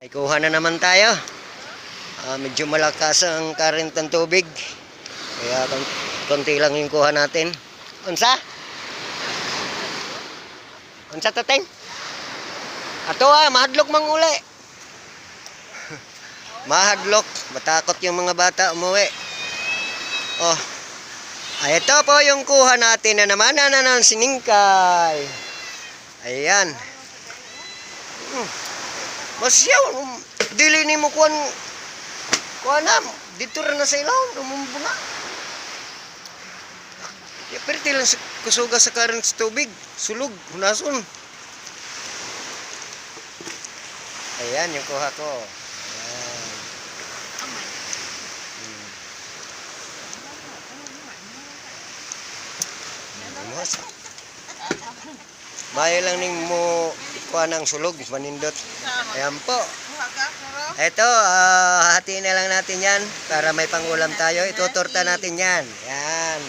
May kuha na naman tayo. Medyo malakas ang current ng tubig. Kaya konti lang yung kuha natin. Unsa? Unsa tateng? Ato mahadlok mang uli. Mahadlok. Matakot yung mga bata umuwi. Oh. Ay, ito po yung kuha natin na naman ng siningkay. Ayan. Masyaw. Dili ni mo kuhan na. Dito rin na sa ilaw. Rumumbo na. Pero tilang kusuga sa current sa tubig. Sulog. Hunason. Ayan yung kuha ko. Ayan. Bayo lang ning mo kuha ng sulog. Manindot. Ayan po. Ito, hatiin na lang natin yan para may pangulam tayo. Ituturta natin yan. Yan.